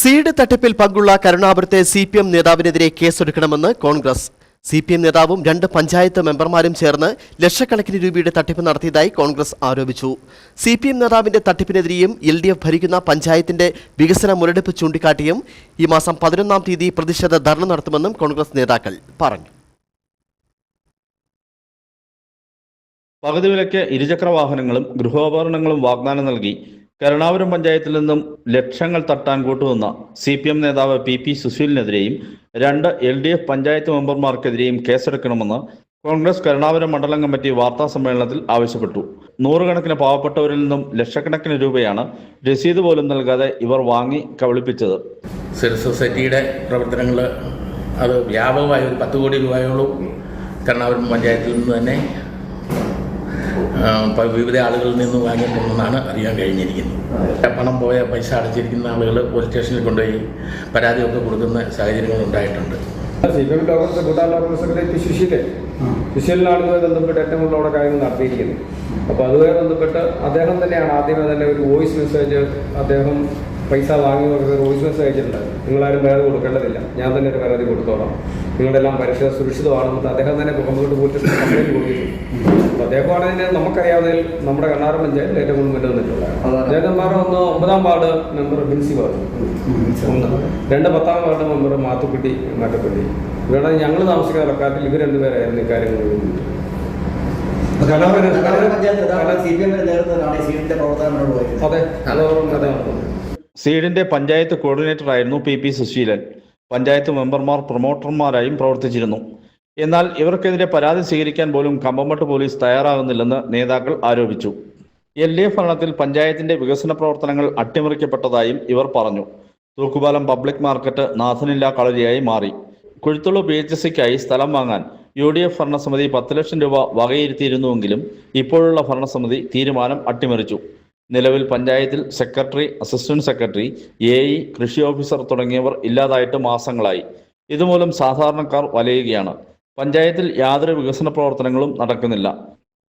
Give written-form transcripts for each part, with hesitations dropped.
Seed തട്ടിപ്പിൽ പങ്കുള്ള കരുണാപുരത്തെ CPM നേതാവിനെതിരെ കേസെടുക്കണമെന്ന് Congress. CPM നേതാവും 2 പഞ്ചായത്ത് മെമ്പർമാരും ചേർന്ന് ലക്ഷക്കണക്കിന് രൂപയുടെ തട്ടിപ്പ് നടത്തിയതായി കോൺഗ്രസ് ആരോപിച്ചു. CPM നേതാവിന്റെ തട്ടിപ്പിനെതിരെയും LDF ഭരിക്കുന്ന പഞ്ചായത്തിന്റെ വികസന മുരടിപ്പ് ചൂണ്ടിക്കാട്ടിയും ഈ മാസം 11-ാം തീയതി പ്രതിഷേധ ധർണ നടത്തുമെന്നും കോൺഗ്രസ് നേതാക്കൾ പറഞ്ഞു. പകുതി വിലയ്ക്ക് ഇരുചക്ര വാഹനങ്ങളും ഗൃഹോപകരണങ്ങളും വാഗ്ദാനം നൽകി കരുണാപുരം പഞ്ചായത്തിൽ നിന്നും ലക്ഷങ്ങൾ തട്ടാൻ കൂട്ടുവന്ന CPM നേതാവ് PP സുശീലിനെതിരെയും 2 LDF പഞ്ചായത്ത് മെമ്പർമാർക്കെതിരെയും കേസെടുക്കണമെന്ന് കോൺഗ്രസ് കരുണാപുരം മണ്ഡലം കമ്മിറ്റി വാർത്താ സമ്മേളനത്തിൽ ആവശ്യപ്പെട്ടു. നൂറുകണക്കിന് പാവപ്പെട്ടവരിൽ നിന്നും ലക്ഷക്കണക്കിന് രൂപയാണ് രസീത് പോലും നൽകാതെ ഇവർ വാങ്ങി കബളിപ്പിച്ചത്. സിവിൽ സൊസൈറ്റിയുടെ പ്രവർത്തനങ്ങൾ അത് വ്യാപകമായ ഒരു 10 കോടി രൂപയോളം കരുണാപുരം പഞ്ചായത്തിൽ നിന്ന് തന്നെ വിവിധ ആളുകളിൽ നിന്ന് വാങ്ങിയിട്ടുണ്ടെന്നാണ് അറിയാൻ കഴിഞ്ഞിരിക്കുന്നത്. പണം പോയ പൈസ അടച്ചിരിക്കുന്ന ആളുകൾ പോലീസ് സ്റ്റേഷനിൽ കൊണ്ടുപോയി പരാതിയൊക്കെ കൊടുക്കുന്ന സാഹചര്യങ്ങൾ ഉണ്ടായിട്ടുണ്ട്. CPM ലോകത്ത് കൂട്ടാൻ ലോക്കൽ സെക്രട്ടറി സുശീലിനാണ് ഇതുമായി ബന്ധപ്പെട്ട് ഏറ്റവും കൂടുതൽ അവിടെ കാര്യങ്ങൾ നടത്തിയിരിക്കുന്നത്. അപ്പോൾ അതുമായി ബന്ധപ്പെട്ട് അദ്ദേഹം തന്നെയാണ് ആദ്യമേ തന്നെ ഒരു വോയിസ് മെസ്സേജ് അദ്ദേഹം പൈസ വാങ്ങിയവർക്ക് വോയിസ് മെസ്സേജ് അയച്ചിട്ടുണ്ട്. നിങ്ങളാരും പരാതി കൊടുക്കേണ്ടതില്ല, ഞാൻ തന്നെ ഒരു പരാതി കൊടുത്തോളാം, നിങ്ങളെല്ലാം പരിശോധന സുരക്ഷിതമാണെന്ന് അദ്ദേഹം തന്നെ കോമ്പൗണ്ട് പോലീസ് കംപ്ലൈൻറ്റ് കൊടുത്തിട്ടുണ്ട്. അപ്പോൾ അദ്ദേഹമാണെങ്കിൽ നമുക്കറിയാവുന്നതിൽ നമ്മുടെ കരുണാപുരം പഞ്ചായത്തിൽ ഏറ്റവും കൂടുതൽ മുന്നിട്ടുള്ളത് അദ്ദേഹന്മാർ 9-ാം വാർഡ് മെമ്പർ ബിൻസി പറഞ്ഞു, 2 10-ാം വാർഡ് മെമ്പർ മാത്തുക്കുട്ടി മാറ്റപ്പെട്ടി. ഇവിടെ ഞങ്ങൾ താമസിക്കുന്ന ലക്കാറ്റിൽ ഇവർ 2 പേരായിരുന്നു ഇക്കാര്യങ്ങൾ. സീഡിന്റെ പഞ്ചായത്ത് കോർഡിനേറ്ററായിരുന്നു PP സുശീലൻ. പഞ്ചായത്ത് മെമ്പർമാർ പ്രൊമോട്ടർമാരായും പ്രവർത്തിച്ചിരുന്നു. എന്നാൽ ഇവർക്കെതിരെ പരാതി സ്വീകരിക്കാൻ പോലും കമ്പംമട്ട് പോലീസ് തയ്യാറാകുന്നില്ലെന്ന് നേതാക്കൾ ആരോപിച്ചു. LDF ഭരണത്തിൽ പഞ്ചായത്തിന്റെ വികസന പ്രവർത്തനങ്ങൾ അട്ടിമറിക്കപ്പെട്ടതായും ഇവർ പറഞ്ഞു. തൂക്കുപാലം പബ്ലിക് മാർക്കറ്റ് നാഥനില്ലാ കളരിയായി മാറി. കുഴുത്തുള്ളു PHSക്കായി സ്ഥലം വാങ്ങാൻ UDF ഭരണസമിതി 10 ലക്ഷം രൂപ വകയിരുത്തിയിരുന്നുവെങ്കിലും ഇപ്പോഴുള്ള ഭരണസമിതി തീരുമാനം അട്ടിമറിച്ചു. നിലവിൽ പഞ്ചായത്തിൽ സെക്രട്ടറി, അസിസ്റ്റന്റ് സെക്രട്ടറി, AE, കൃഷി ഓഫീസർ തുടങ്ങിയവർ ഇല്ലാതായിട്ട് മാസങ്ങളായി. ഇതുമൂലം സാധാരണക്കാർ വലയുകയാണ്. പഞ്ചായത്തിൽ യാതൊരു വികസന പ്രവർത്തനങ്ങളും നടക്കുന്നില്ല.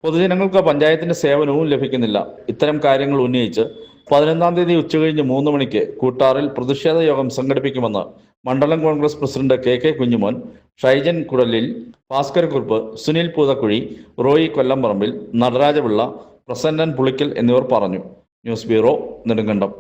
പൊതുജനങ്ങൾക്ക് പഞ്ചായത്തിന്റെ സേവനവും ലഭിക്കുന്നില്ല. ഇത്തരം കാര്യങ്ങൾ ഉന്നയിച്ച് 11-ാം തീയതി ഉച്ചകഴിഞ്ഞ് 3 മണിക്ക് കൂട്ടാറിൽ പ്രതിഷേധ യോഗം സംഘടിപ്പിക്കുമെന്ന് മണ്ഡലം കോൺഗ്രസ് പ്രസിഡന്റ് KK കുഞ്ഞുമോൻ, ഷൈജൻ കുടലിൽ, ഭാസ്കരക്കുറുപ്പ്, സുനിൽ പൂതക്കുഴി, റോയി കൊല്ലംപറമ്പിൽ, നടരാജപിള്ള, പ്രസന്നൻ പുളിക്കൽ എന്നിവർ പറഞ്ഞു. News bureau, Nedumkandam.